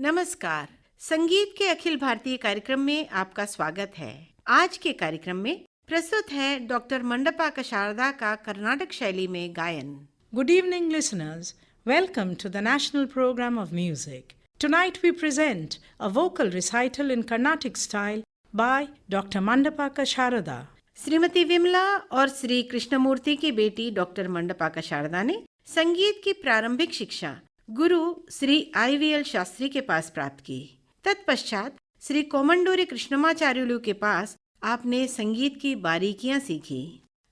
नमस्कार। संगीत के अखिल भारतीय कार्यक्रम में आपका स्वागत है। आज के कार्यक्रम में प्रस्तुत है डॉक्टर मंडपा शारदा का कर्नाटक शैली में गायन। Good evening, listeners. Welcome to the National Program of Music. Tonight we present a vocal recital in Carnatic style by Dr. Mandapaka Sharada. Shrimati Vimla और श्री कृष्णमूर्ति की बेटी डॉक्टर मंडपा शारदा ने संगीत की प्रारंभिक शिक्षा गुरु श्री IVL शास्त्री के पास प्राप्त की। तत्पश्चात श्री कोमंडूरी कृष्णमाचार्युलु के पास आपने संगीत की बारीकियां सीखी।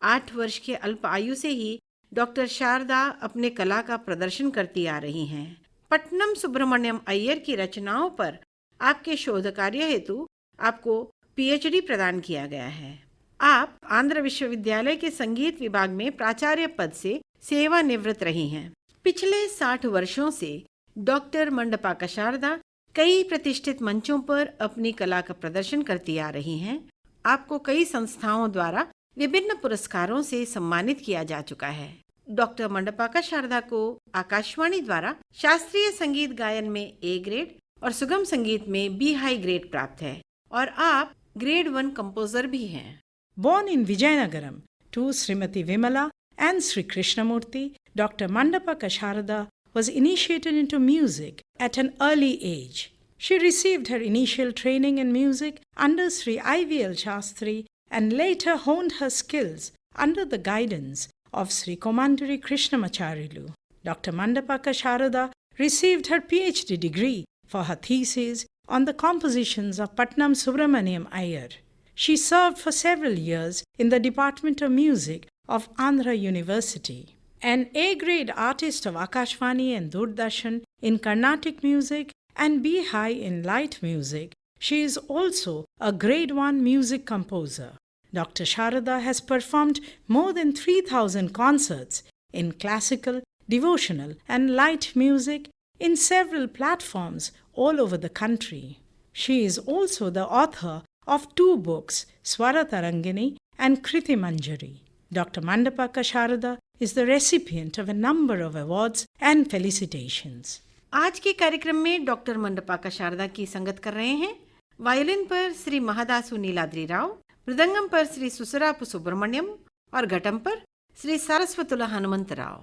8 वर्ष के अल्प आयु से ही डॉक्टर शारदा अपने कला का प्रदर्शन करती आ रही हैं। पट्टनम सुब्रमण्यम अय्यर की रचनाओं पर आपके शोध कार्य हेतु आपको PhD प्रदान किया गया है। आप आंध्र विश्वविद्यालय के संगीत विभाग में प्राचार्य पद से सेवानिवृत्त रही हैं। पिछले 60 वर्षों से डॉक्टर मंडपा शारदा कई प्रतिष्ठित मंचों पर अपनी कला का प्रदर्शन करती आ रही हैं। आपको कई संस्थाओं द्वारा विभिन्न पुरस्कारों से सम्मानित किया जा चुका है। डॉक्टर मंडपा शारदा को आकाशवाणी द्वारा शास्त्रीय संगीत गायन में A ग्रेड और सुगम संगीत में B हाई ग्रेड प्राप्त है और आप ग्रेड 1 कंपोजर भी हैं। Born in Vijayanagaram to Srimati Vimala and Sri Krishnamurti, Dr. Mandapaka Sharada was initiated into music at an early age. She received her initial training in music under Sri IVL Shastri and later honed her skills under the guidance of Sri Komanduri Krishnamacharyalu. Dr. Mandapaka Sharada received her PhD degree for her thesis on the compositions of Patnam Subramaniam Iyer. She served for several years in the Department of Music of Andhra University. An A-grade artist of Akashvani and Doordarshan in Carnatic music and B high in light music, she is also a grade 1 music composer. Dr. Sharada has performed more than 3,000 concerts in classical, devotional and light music in several platforms all over the country. She is also the author of 2 books, Swaratarangini and Kriti Manjari. Dr. Mandapaka Sharada is the recipient of a number of awards and felicitations. आज के कार्यक्रम में doctor Mandapa Sharda की संगत कर रहे हैं violin पर श्री महादासु नीलाद्री राव, मृदंगम पर श्री सुसरापु सुब्रमण्यम और घटम पर Shri Saraswatula Hanumantha Rao.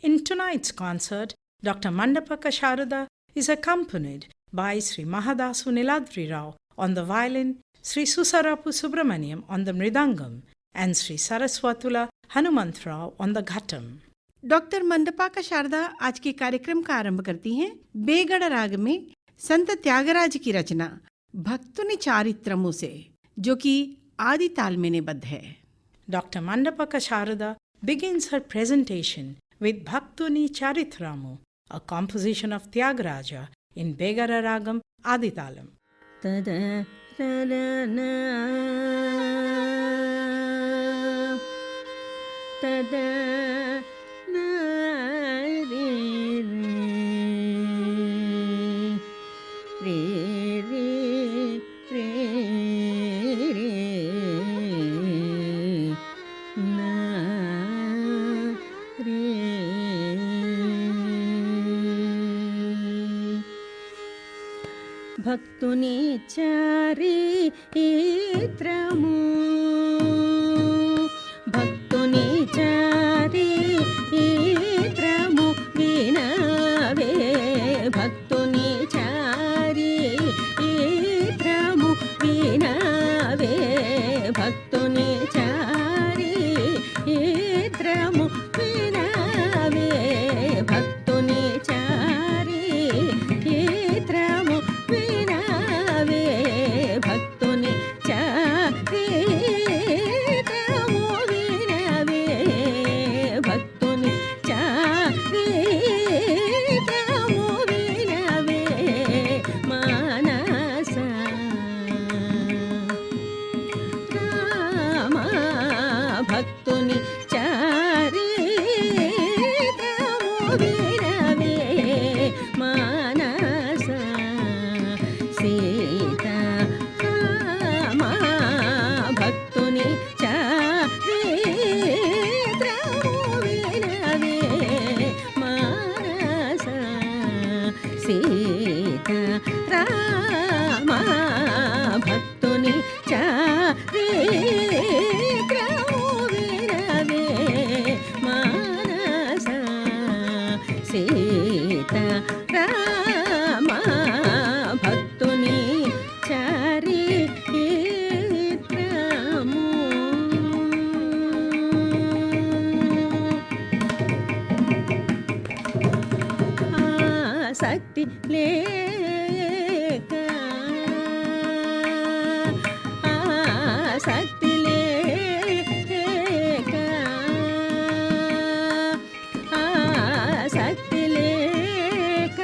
In tonight's concert, Dr. Mandapaka Sharada is accompanied by Sri Mahadasu Niladri Rao on the violin, Sri Susarapu Subramaniam on the mridangam, and Sri Saraswatula Hanumant Rao on the ghatam. Doctor Mandapa Sharada आज के कार्यक्रम का आरंभ करती हैं बेगड़ राग में संत त्यागराज की रचना भक्तुनि चारित्रमु से, जो कि आदि ताल में निबद्ध है. Dr. Mandapaka Sharada begins her presentation with Bhaktuni Charitramu, a composition of Tyagaraja in Begara Ragam Aditalam. Tada rana tada na re re re re re na re. భక్తుని చారిత్రము భక్తుని చారిత్రము వినవే భక్తుని చారిత్రము వినవే భక్తుని చారిత్రము వినవే భక్తుని చారిత్రము వినవే భక్తుని చారిత్రము వినవే భక్తుని చారిత్రము వినవే మానస రామ భక్తుని చారిత్రము వినవే మానస సీత రామ భక్తుని చారిత్రము వినవే మానస సీత సీత రామ భక్తుని చారిత్రము ఆసక్తి లేక ఆసక్తి లేక ఆసక్తి లేక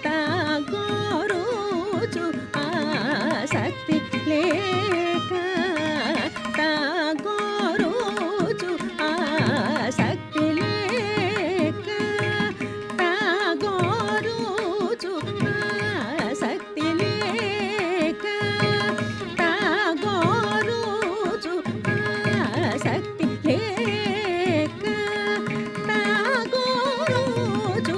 తాగోరుచు ఆసక్తి లేక తాగోరుచు ఆసక్తి లేక తాగోరుచు ఆసక్తి లేక తాగోరుచు ఆసక్తి లేక తాగోరుచు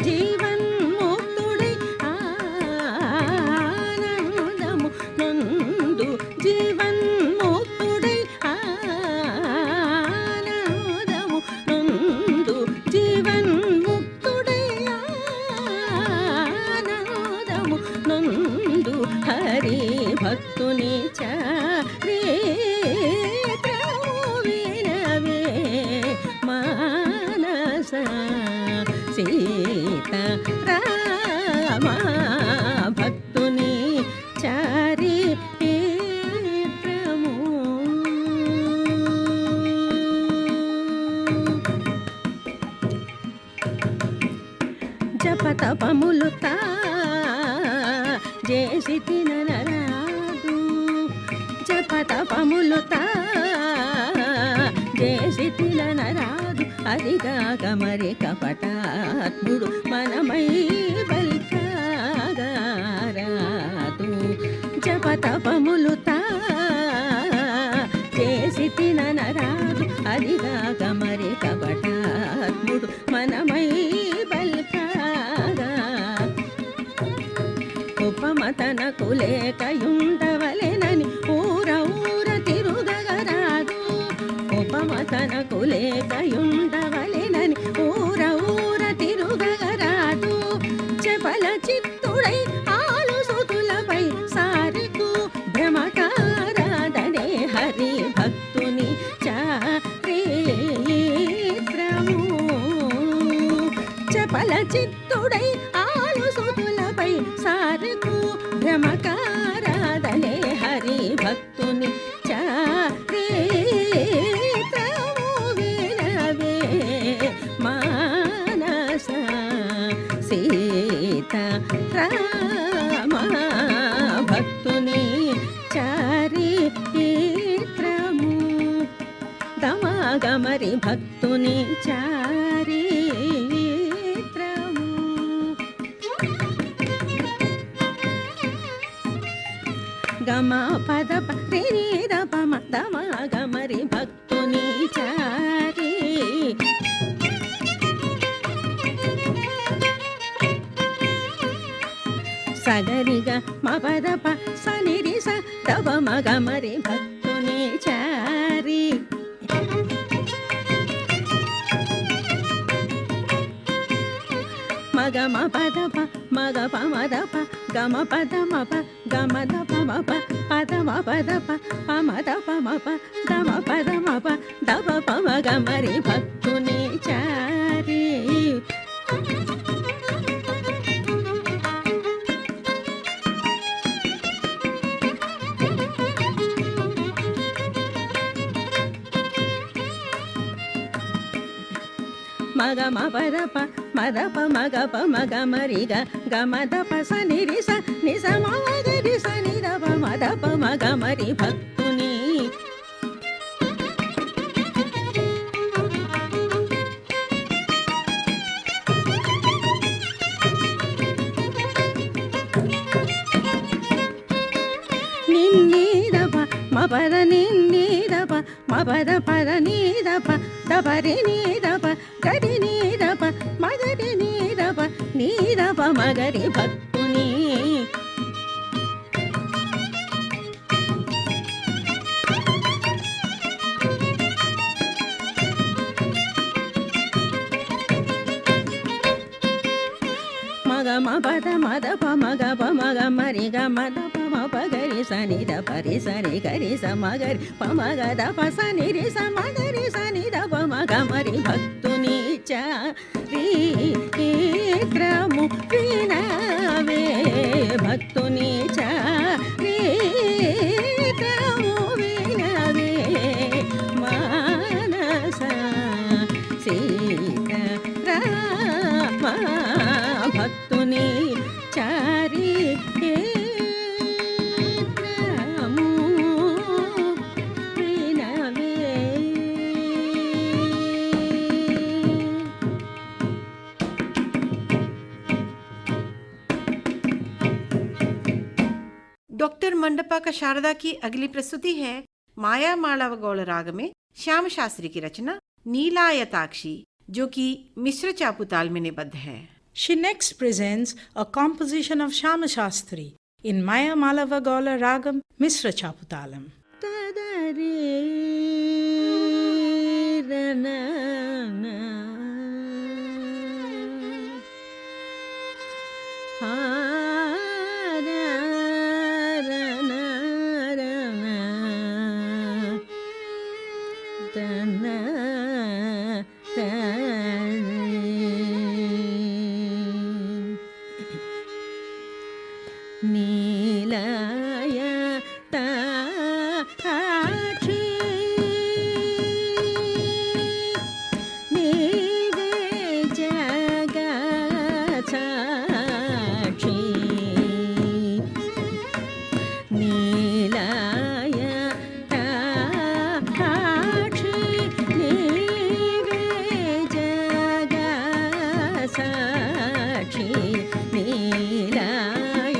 జీవన్ముక్తుడై ఆనందము నందు జీవన్ముక్తుడై ఆనందము నందు జీవన్ముక్తుడై ఆనందము నందు హరి భక్తుని చారిత్రము వినవే మానస సీత రామ భక్తుని చారిత్రము జపతపములు తా చేసి తినరాదు జపతపములు తా చేసి తినరాదు అదిగాక మరి కపటాత్ముడు మనమై బల్కాగారాదు జపతపములు తా చేసి తినరాదు అదిగాక మరి కపటాత్ముడు మనమై బల్కాగా ఉపమతనకు లేకయుండవలెనని ఊర ఊర తిరుగగరాదు ఉపమతనకు లేకయుండవలెనని ఊర ఊర తిరుగగరాదు చపల చిత్తుడై ఆలు సుతులపై సారెకు భ్రమకారాదనే హరి భక్తుని చారిత్రము చపల చిత్తుడై ఆలు సుతులపై సారెకు భ్రమకారాదనే హరి భక్తుని చారిత్రము వినవే మానస సీత రామ భక్తుని చారిత్రము దమగమరి భక్తుని చారిత్రము గమ పద రి ద పమ దమగమరి భక్తుని చారి సగరిగ మపదప సనిరి స దవ మగమరి భక్తుని చారి మగ మపదప మగ పమదప గమ పదమప గమ దపమప పదమపదప పమదపమప దమ పదమప దవ పమగమరి భక్తుని చారి మగ మపదప మదప మగప మగమరిగ గమదప సనిరి స నిస మగరి స నిదప మదప మగమరి భక్తుని నిన్నీదప మపద నిన్నీదప మపద పద నీదప దపరి నీదప గరి నీదప మగరి నీదప నీదప మగరి భక్తుని గ మద పమ పగరి సని ద పరి సని గరి సమగరి పమ గద పసని రి సమగరి సని ద పమ గమరి భక్తుని చారిత్రము వినవే భక్తుని చారిత్రము వినవే మానస సీతారామ భక్తుని చారిత్రము వినవే. डॉक्टर मंडपा का शारदा की अगली प्रस्तुति है माया मालव गौड़ राग में श्याम शास्त्री की रचना नीलायताक्षी, जो कि मिश्र चापुताल में निबद्ध है. She next presents a composition of Shyama Shastri in Maya Malava Gaula Ragam Misra Chaputalam. తదరే రన నీలయ తాక్షి నీవే జగత్సాక్షి నీలయ తాక్షి నీవే జగత్సాక్షి నీలయ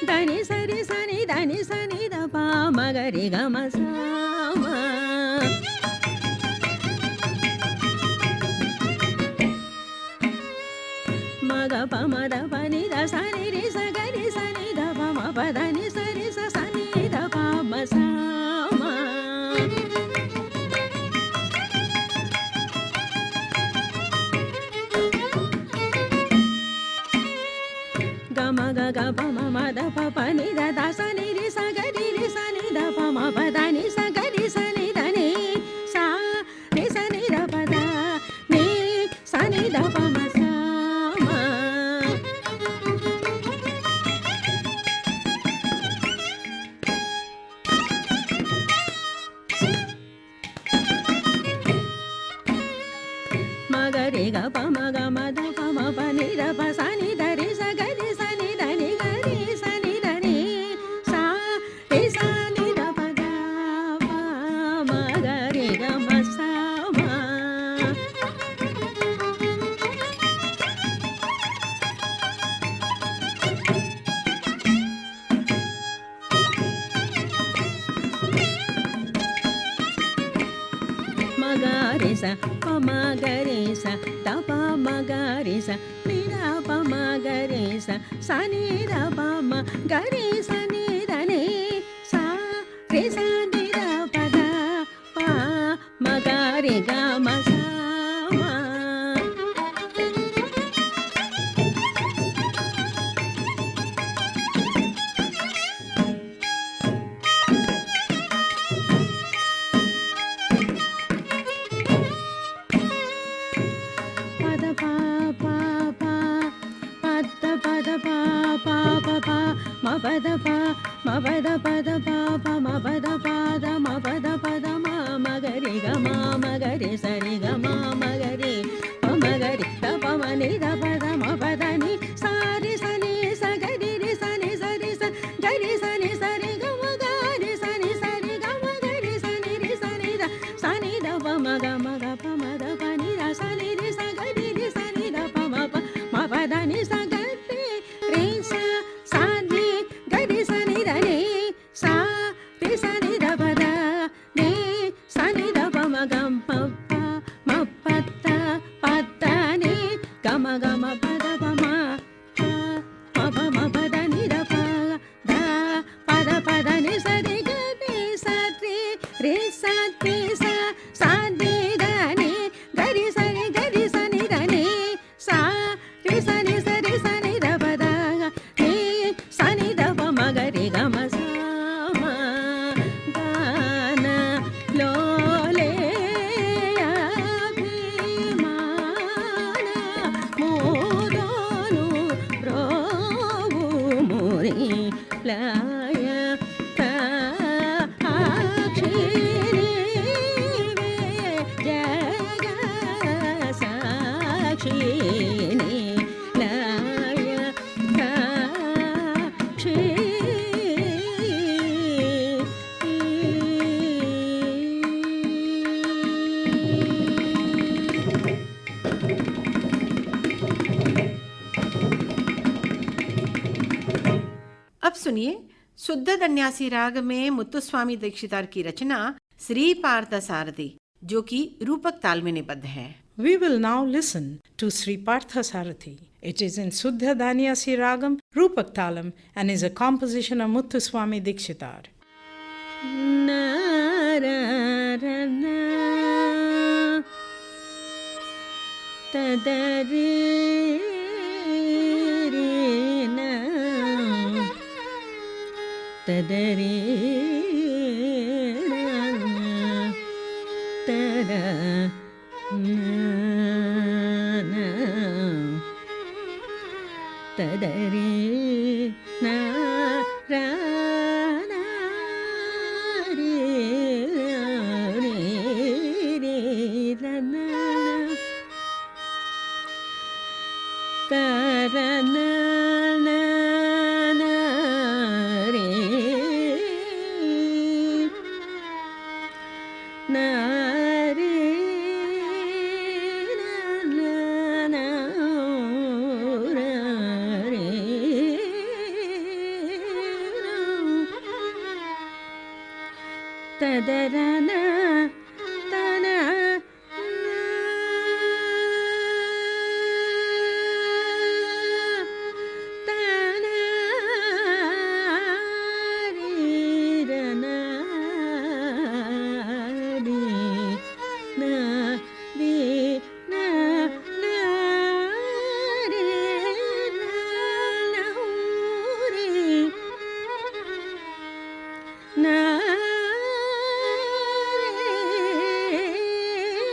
దని సరి సని దని సని ద ప మగరి గమ సామ మగ ప మద పని ద సని రి స గరి సని ద ప మ ప దని సరి స సని ద ప మ సామ గమ గ గ ప మ మ ద ప ప ని ద ద స ని రి స గ రి రి స ని ద ప మ ప ద ని స గ రి స ని ద ని సా రి స ని ద ప ద ని స ని ద ప మ సా మ మ గ రి గ ప మ గ మ ద ప మ ప ని ద ప స ని ద రి స గ రి స ని ద ని గ రి స ని ద ని సా రి స ని ద ప ద ప మ గ రి గ మ సా మ మ గ రి స ప మ గ రి స ద ప మ గ రి స ని ద ప మ గ రి స స ని ద ప మ గ రి స ని ద ని సా రి స ని ద ప ద ప మ గ రి గ మ సా మ పద ప ప ప పద పద ప ప ప ప మ పద ప మ పద పద ప ప మ పద పద మ పద పద మ మ గ రి గ మ మ గ రి స రి గ మ మ గ రి ప మ గ రి ద ప మ ని ద ప ద మ ప ద ని సా రి స ని స గ రి రి స ని స రి స గ రి స ని స రి గ మ గ రి స ని స రి గ మ గ రి స ని రి స ని ద స ని ద ప మ గ ప మ ద ప ని ద స ని రి స గ రి రి స ని ద ప మ ప ద ని స గ రి రి స స ని గ రి స ని ద ని సా రి స ని ద ప ద ని స ని ద ప మ గ మ ప మ ప ద ప ద ని గ మ గ మ ప ద ప మ ప మ ప మ ప ద ని ద ప ద ప ద ని స రి గ రి స రి రి స రి స స ని ద ని గ రి స ని ద ని సా రి స ని ద ప ద ని స ని ద ప మ గ రి గ మ సా మ గ న లో లే అభిమాన మోదను రోవు మురి లయ త అక్షిని జగ సాక్షిని లయ త క్షి अब सुनिए शुद्ध धन्यासी राग में मुत्तुस्वामी दीक्षितार की रचना श्री पार्थ सारथी जो कि रूपक ताल में निबद्ध है. We will now listen to Sri Partha Sarathi. It is in Suddha Danyasi Ragam, Rupak Talam, and is a composition of Muthuswami Dikshitar. na ra ra na ta da re re na ta da re na ta da na na ತದರಿ ನಾ ರಾ ನಾ ರೇ ರೇ ರೇ ರ ನಾ ತರ ನಾ ನಾ ನಾ ರೇ ನಾ ರೇ ನಾ ನಾ ರ ರೇ ತದರ ನಾ ತನ ತನ ರೇ ರ ನಾ ರೇ ನಾ ರೇ ನಾ ನಾ ರೇ ನಾ ನಾ ರೇ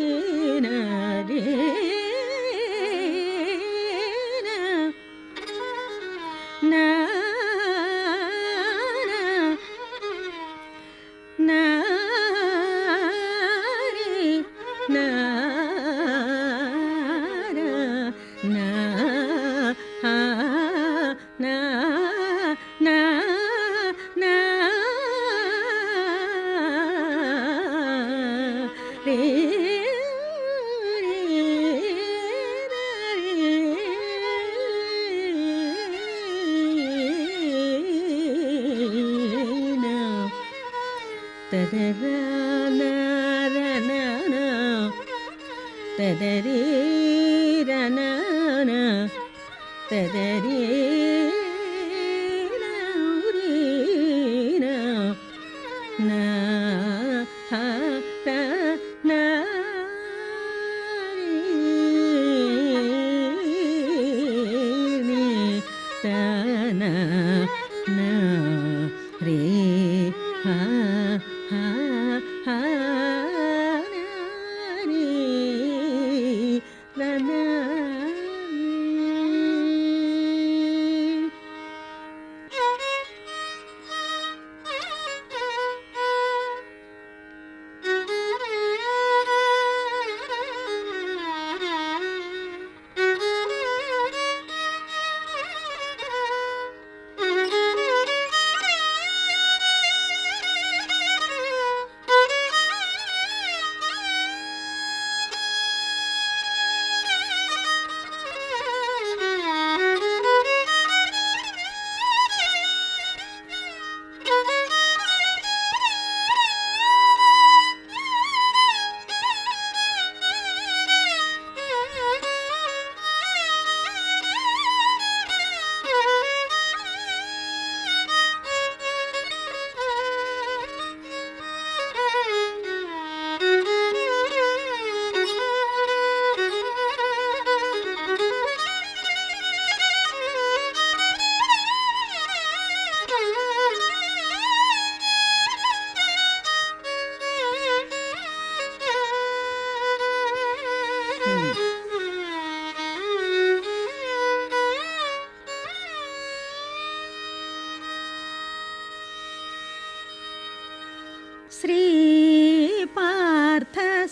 ನಾ ತದರಿ ರನ ತದರಿ ನಾ ಹ ತ ನಾ ತ ನ ನ ರೇ ಹ ಹ ಹ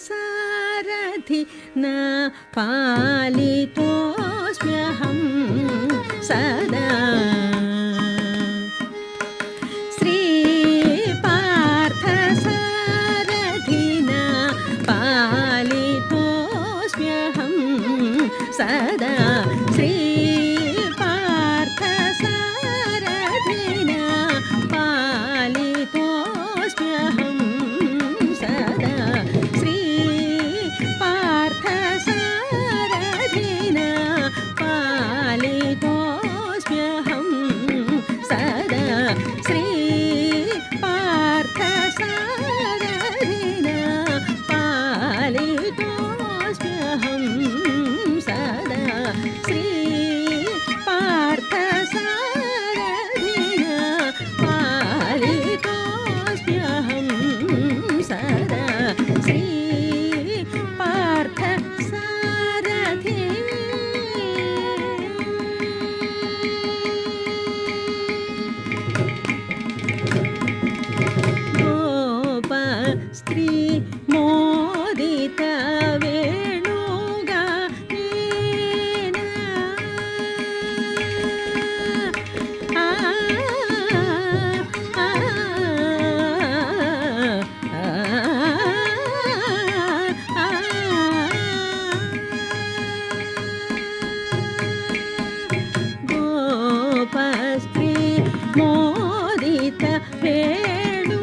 श्रीपार्थसारथि न पालितोऽस्म्यहं सदा श्रीपार्थसारथि न पालितोऽस्म्यहं सदा श्रीपार्थसारथि न पालितोऽस्म्यहं శ్రీ పార్థ సారథిన పాలితోస్మ్యహం సదా శ్రీ పార్థ సారథిన పాలితోస్మ్యహం సదా శ్రీ పార్థ సారథి గోప స్త్రీ మోదిత వేణుగా ఆ ఆ గోపస్త్రీ మోదిత వేణుగానేన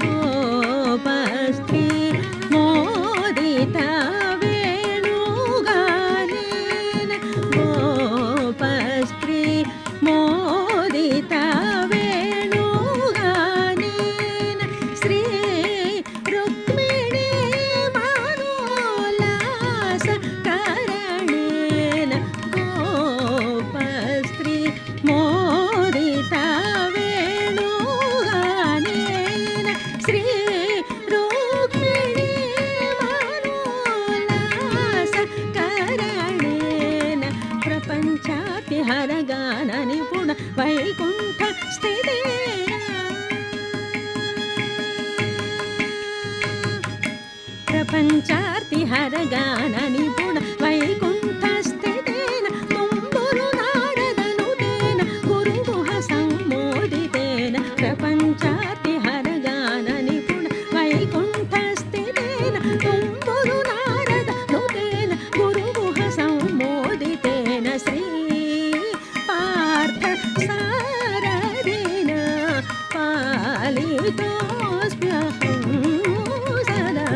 గోపస్త్రీ మోదిత వేణుగానేన గోపస్త్రీ మోదిత వేణుగానేన శ్రీ రుక్మిణీ మనోల్లాస కరణేన గోపస్త్రీ మోదిత వేణుగానేన శ్రీ రుక్మిణీ మనోల్లాస కరణేన ప్రపంచాతిహరగాన నిపుణ వైకుంఠ స్థితేన ప్రపంచార్తిహరగాన నిపుణ వైకుంఠ స్థితేన తుంబురు నారదనుతేన గురుగుహ సంమోదితేన ప్రపంచార్తిహరగాన నిపుణ వైకుంఠ స్థితేన తుంబురు నారదనుతేన గురుగుహ సంమోదితేన శ్రీ పార్థ సారథిన పాలితోస్మ్యహం సదా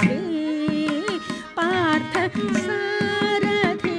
శ్రీ పార్థ సారథి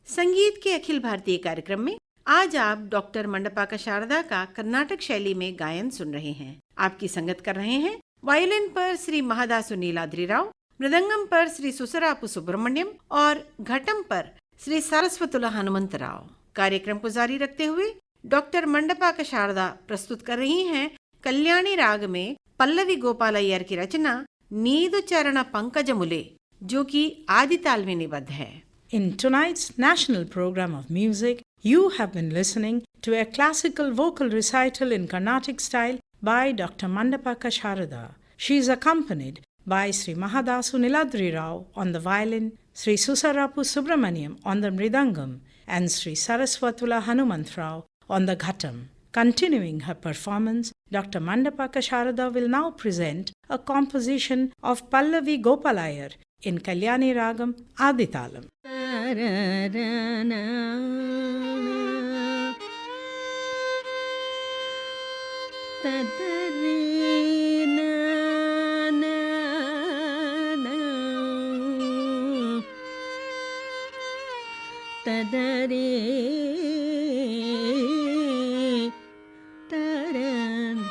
संगीत के अखिल भारतीय कार्यक्रम में आज आप डॉक्टर मंडपाका शारदा का कर्नाटक शैली में गायन सुन रहे हैं। आपकी संगत कर रहे हैं वायलिन पर श्री महादासु नीलाद्री राव, मृदंगम पर श्री सुसरापु सुब्रमण्यम और घटम पर श्री सरस्वतुला हनुमंत राव। कार्यक्रम को जारी रखते हुए डॉक्टर मंडपाका शारदा प्रस्तुत कर रही हैं कल्याणी राग में पल्लवी गोपाल अय्यर की रचना नीदु चरण पंकजमुले, जो कि आदि ताल में निबद्ध है। In tonight's national program of music, you have been listening to a classical vocal recital in Carnatic style by Dr. Mandapaka Sharada. She is accompanied by Sri Mahadasu Niladri Rao on the violin, Sri Susarapu Subramaniam on the mridangam, and Sri Saraswatula Hanumant Rao on the ghatam. Continuing her performance, Dr. Mandapaka Sharada will now present a composition of Pallavi Gopalayar in Kalyani Ragam Aditalam. తదరే తరన్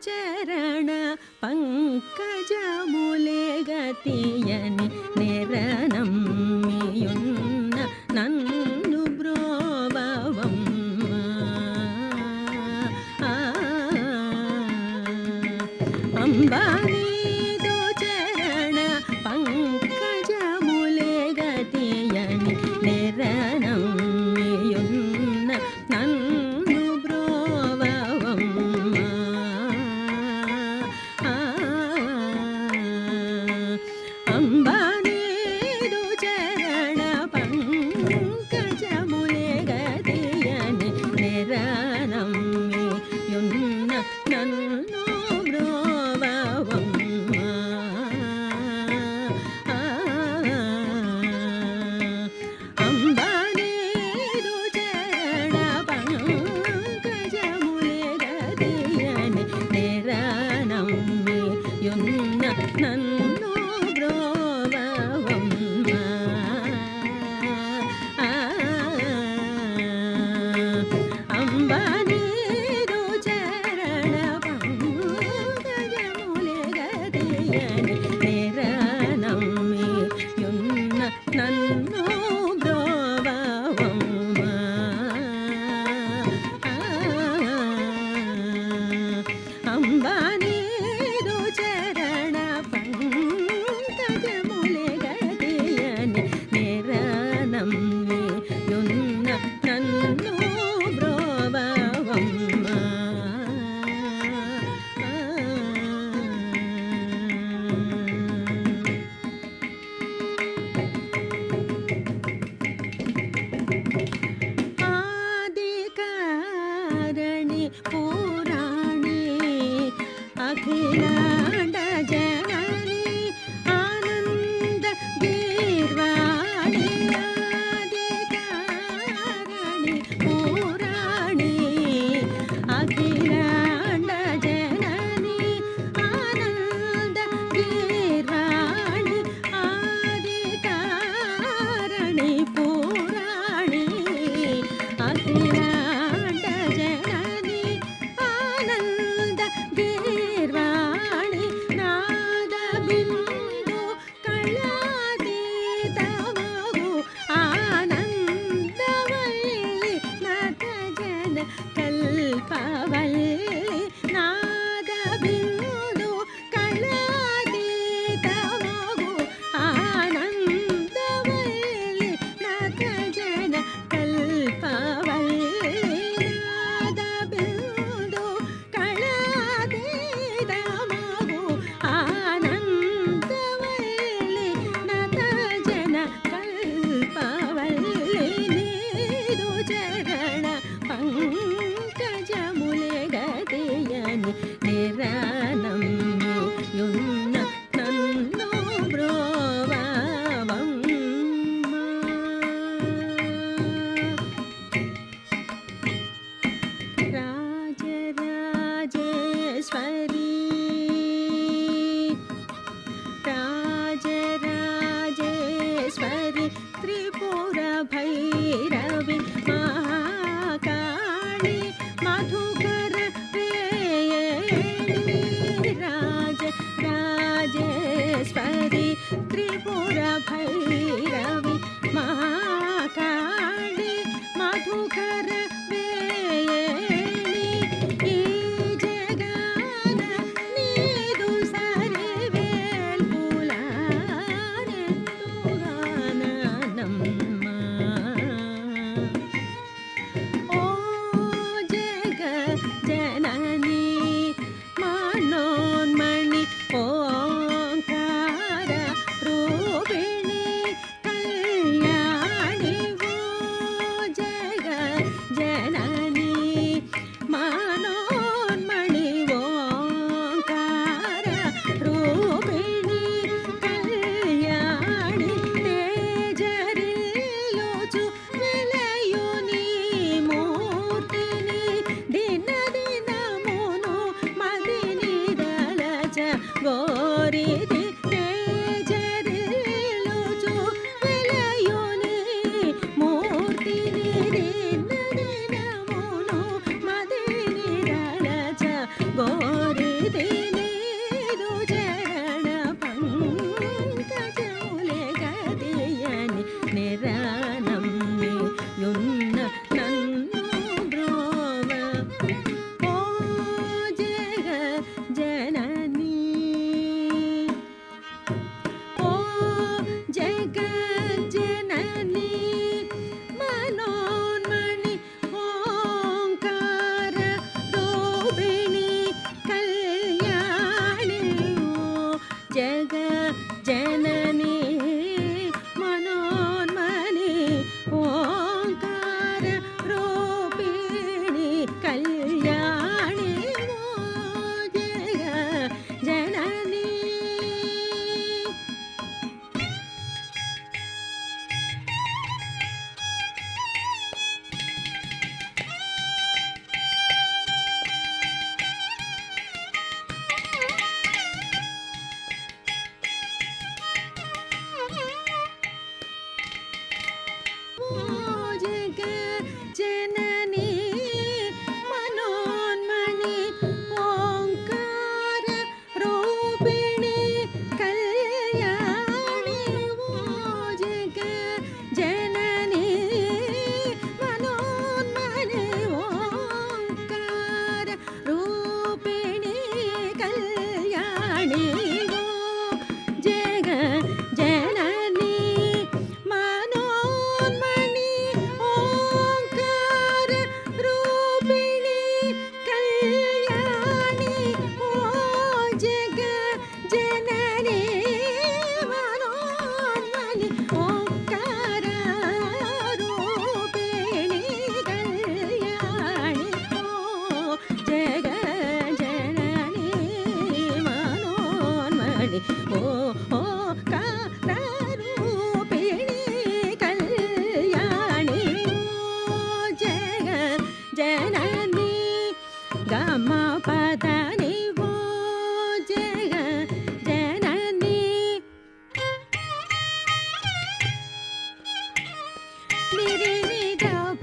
చరణ పంకజములే గతియని నిరనమ్మియున్న నన్ను బ్రోవవమ్మ. అంబానీదు చరణ పంకజములే గతియని నిరనమ్మియున్న నన్ను బ్రోవవమ్మ. అంబానీదు చరణ పంకజములే గతియని నిరనమ్మియున్న నన్ను బ్రోవవమ్మ. అంబానీదు చరణ పంకజములే గతియని నిరనమ్మియున్న నన్ను బ్రోవవమ్మ. అంబానీదు చరణ పంకజములే గతియని నిరనమ్మియున్న నన్ను బ్రోవవమ్మ. అంబానీదు చరణ పంకజములే గతియని నిరనమ్మియున్న నన్ను బ్రోవవమ్మ. ఆదికారణి పురాణి అఖిలాండ జనని ఆనంద గీర్వాణి. ఆదికారణి పురాణి అఖిలాండ జనని ఆనంద గీర్వాణి. ఆదికారణి పురాణి అఖిలాండ జనని ఓ జగ జనని మనోన్మణి ఓంకార రూపిణి కళ్యాణి ఓ జగ జనని మనోన్మణి ఓంకార రూపిణి కళ్యాణి ఓ జగ జనని మనోన్మణి ఓంకార రూపిణి కళ్యాణి ఓ జగ జనని గమ పదని ఓ జగ జనని నిరి నిదప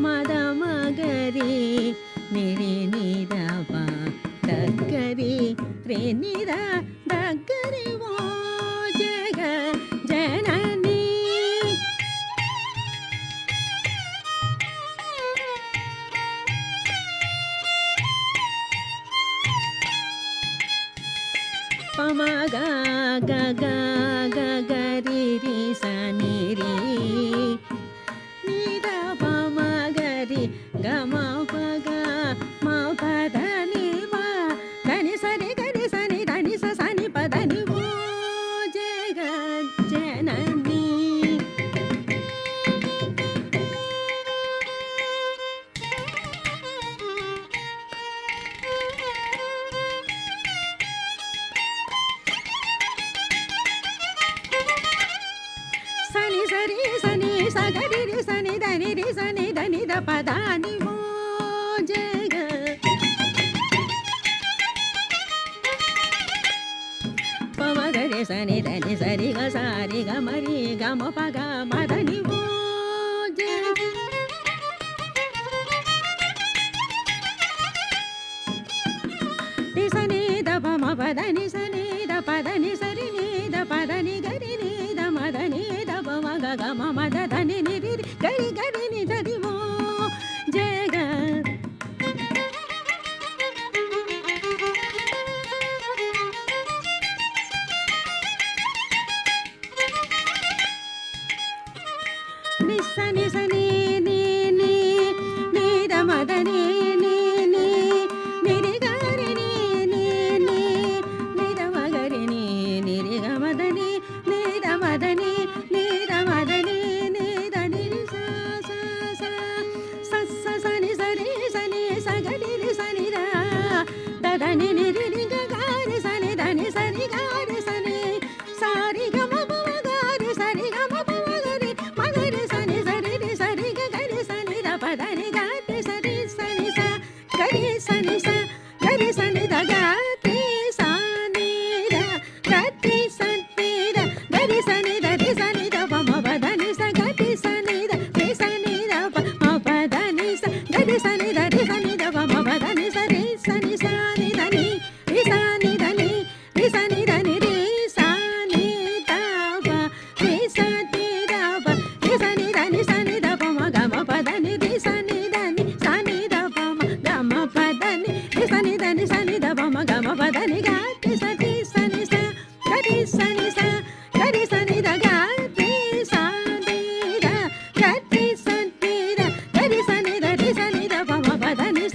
మద మగరి నిరి నిదప దగ్గరి రే నిద దగ్గరి ఓ జగ జనని పమగ గగ గగరి రి సని రి నిద పమగరి గమ పగ మ పదని మ దని సని గని సని దని స సని పదని ఓ జగ జనని సని సరి సని సగరి రి సని దని ద పదాని ఓ జగ పమగరి సని దని సరి గ సారి గ మరి గ మ పగ మదని ఓ జగ రి సని ద ప మ పదని సని ద పదని సరి ని ద పదని గరి ని ద మదని ద ప మ గ గ మ మ ద దని ని రి రి గరి గరి ని దని ఓ జగ ని సని సని ని ని ని ద మదని ని ని నిరి గరి ని ని ని ని ద మగరి ని నిరి గ మదని ని ద మదని ని ద మదని ని ద నిరి స స స స స సని సరి సని సగరి రి సని ద ద దని నిరి రి గ గరి సని దని సరి గరి సని సారి గ మ ప మ గరి సరి గ మ ప మ గరి మగరి సని సరి రి సరి గ గరి సని ద పదని గరి సరి సని స గరి సని స గరి సని ద గరి సని ద గరి సని ద గరి సని ద రి సని ద ప మ పదని స గరి సని ద రి సని ద ప మ పదని స గరి సని ద రి సని ద ప మ పదని స రి సని స ని ద ని రి సని ద ని రి సని ద ని రి సని ద ప రి సని ద ప రి సని ద ని సని ద ప మ గ మ పదని రి సని ద ని సని ద ప మ గ మ పదని రి సని ద ని సని ద ప మ గ మ పదని గ రి సని సని స గరి సని స గరి సని ద గ రి సని ద గరి సని ద గరి సని ద రి సని ద ప మ పదని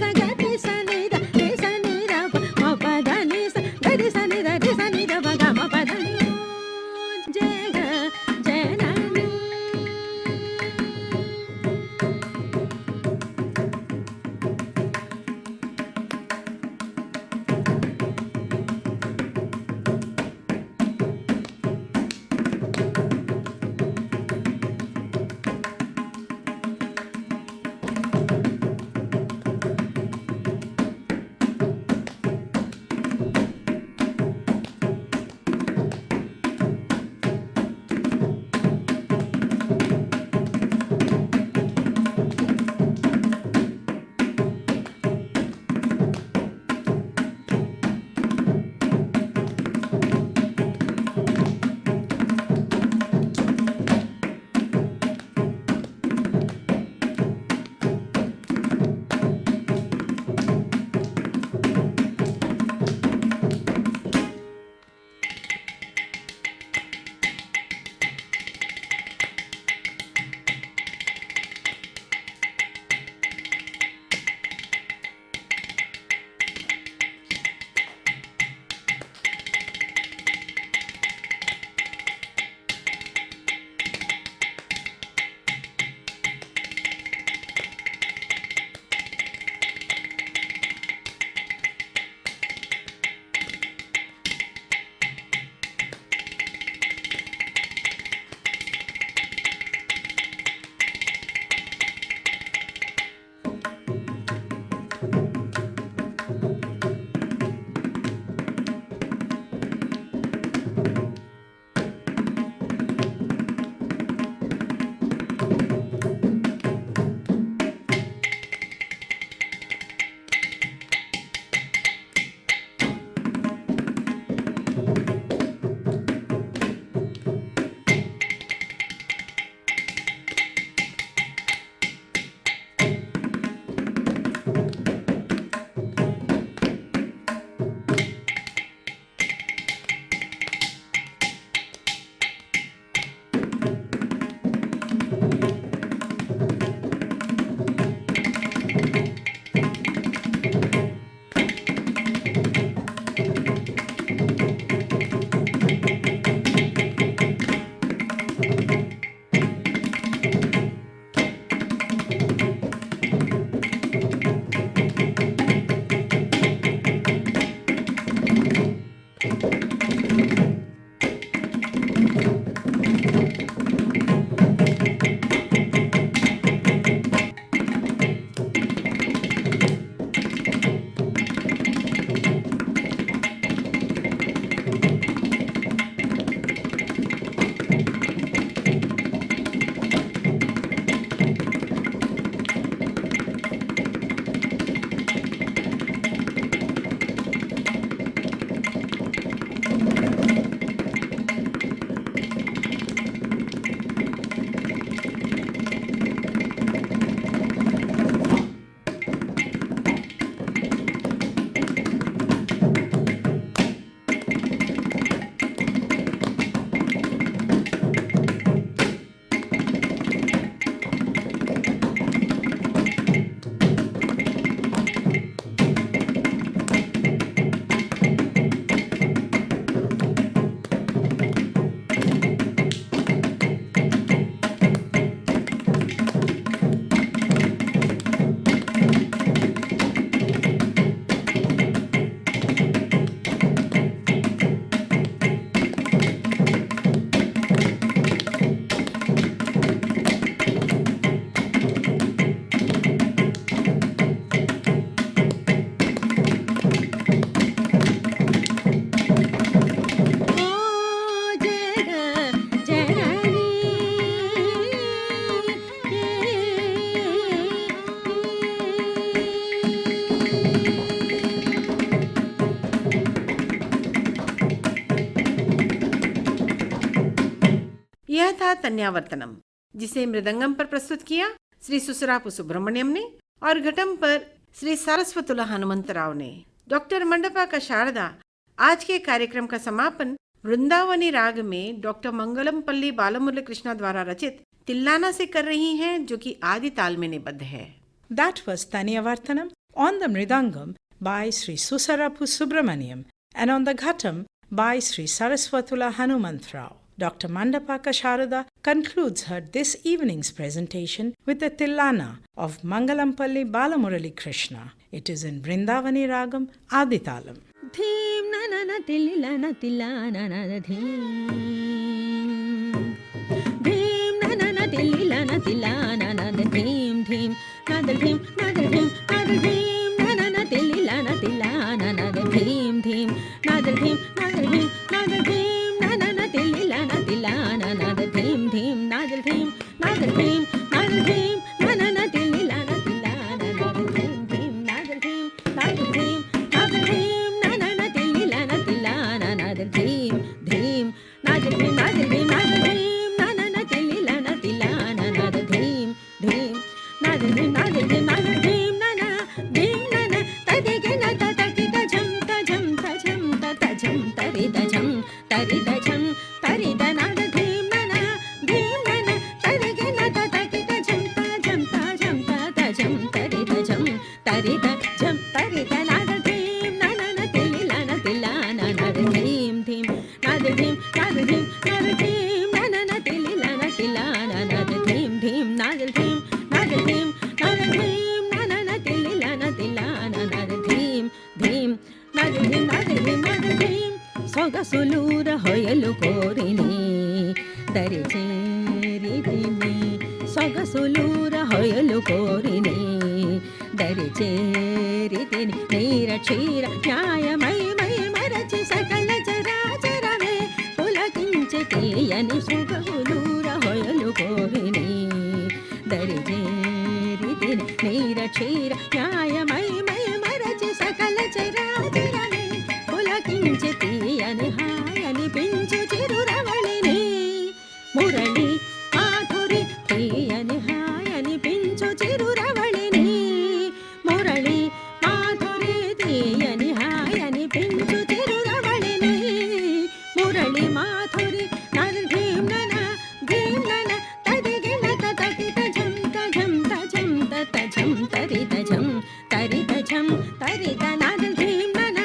पहला तन्यावर्तनम, जिसे मृदंगम पर प्रस्तुत किया श्री सुसरापु सुब्रमण्यम ने और घटम पर श्री सारस्वतुला हनुमंतराव ने। डॉक्टर मंडपा का शारदा आज के कार्यक्रम का समापन वृंदावनी राग में डॉक्टर मंगलम पल्ली बालमुरली कृष्णा द्वारा रचित तिल्लाना से कर रही हैं, जो कि आदि ताल में निबद्ध है। That was Taniyavartanam on the Mridangam by Sri Susarapu Subramaniam and on the Ghatam by Sri Saraswatula Hanumantrao. Dr. Mandapaka Sharada concludes her this evening's presentation with the Tillana of Mangalampalli Balamurali Krishna. It is in Vrindavani Ragam Aditalam. ధీం నన తిల్లిలన Thillana ధీం ధీం నన తిల్లిలన Thillana ధీం ధీం నద ధీం నద ధీం నద ధీం నన తిల్లిలన Thillana ధీం ధీం నద ధీం నద ధీం నద ధీం నన తిల్లిలన Thillana ధీం ధీం నద ధీం నద ధీం నద ధీం నన తిల్లిలన Thillana ధీం ధీం నద ధీం నద ధీం నద ధీం ధీం ధీం నాద ధీం నాద ధీం నాద ధీం నన తిల్లిలన తిల్లాన నాద ధీం ధీం నాద ధీం నాద ధీం నాద ధీం నన ధీం నన తదిగే నత తకిట ఝం తజం తజం తజం తరిద ఝం తరిద ఝం తరిద నాద ధీం నన ధీం నన తదిగే నత తకిట ఝం తజం తజం తజం తరిద ఝం తరిద ఝం తరిద నాద ధీం నన తిల్లిలన తిల్లాన నాద ధీం ధీం నాద ధీం నాద ధీం నాద ధీం నన తిల్లిలన తిల్లాన నాద ధీం ధీం నాద ధీం నాద ధీం నాద ధీం నన తిల్లిలన తిల్లాన నాద ధీం ధీం నాద ధీం నాద ధీం నాద ధీం సొగసులూర హొయలు కోరిని దరిచేరితిని సొగసులూర హొయలు కోరిని దరిచేరితిని నీర క్షీర న్యాయమై my మరచి సకల చరాచరమే పులకించి తీయని సుగసులూర హొయలు కోరిని దరిచేరితిని నీర క్షీర న్యాయమై my మరచి సకల చరాచరమే పులకించి తీయని హాయని పించు చిరురవళిని మురళి మాధురి తీయని హాయని పించు చిరురవళిని మురళి మాధురి తీయని హాయని పించు చిరురవళిని మురళి మాధురి నద ధీం నన ధీం నన తదిగిన తకిట ఝం తజం తజం తజం తరిత ఝం తరిత ఝం తరిత నాద ధీం నన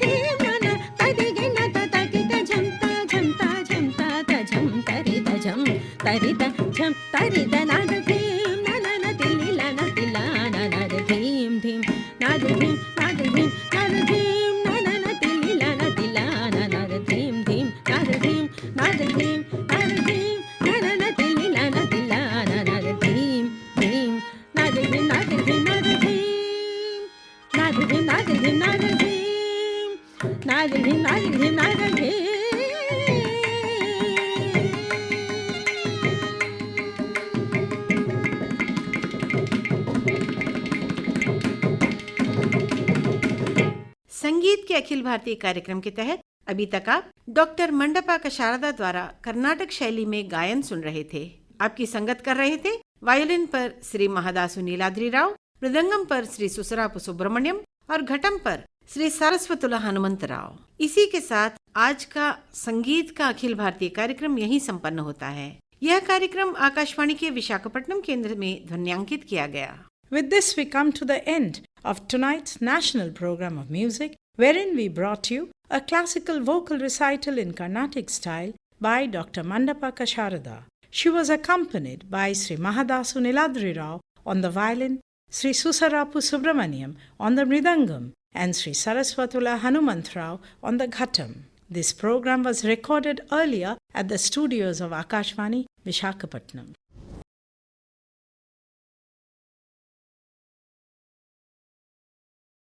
ధీం నన తదిగిన తకిట ఝం తజం తజం తజం తరిత ఝం తరిత ఝం తరిత నాద ధీం నన తిల్లిలన తిల్లాన నాద ధీం ధీం నాద ధీం నాద ధీం నాద ధీం నన తిల్లిలన తిల్లాన నాద ధీం ధీం నాద ధీం నాద ధీం నాద ధీం నన తిల్లిలన తిల్లాన నాద ధీం ధీం నాద ధీం నాద ధీం నాద ధీం నాద ధీం నాద ధీం నాద ధీం నాద ధీం నాద ధీం నాద ధీం संगीत के अखिल भारतीय कार्यक्रम के तहत अभी तक आप डॉक्टर मंडपा का शारदा द्वारा कर्नाटक शैली में गायन सुन रहे थे। आपकी संगत कर रहे थे वायोलिन पर श्री महादासु नीलाद्री राव, मृदंगम पर श्री सुसरापु सुब्रमण्यम और घटम पर श्री सारस्वतुला हनुमंत राव। इसी के साथ आज का संगीत का अखिल भारतीय कार्यक्रम यहीं संपन्न होता है। यह कार्यक्रम आकाशवाणी के विशाखापट्टनम केंद्र में ध्वन्यांकित किया गया। With this, we come to the end of tonight's national program of music, wherein we brought you a classical vocal recital in Carnatic style by Dr. Mandapaka Sharada. She was accompanied by Sri Mahadasu Niladri Rao on the violin, Sri Susarapu Subramaniam on the mridangam, and Sri Saraswatula Hanumantrao on the ghatam. This program was recorded earlier at the studios of Akashvani, Visakhapatnam.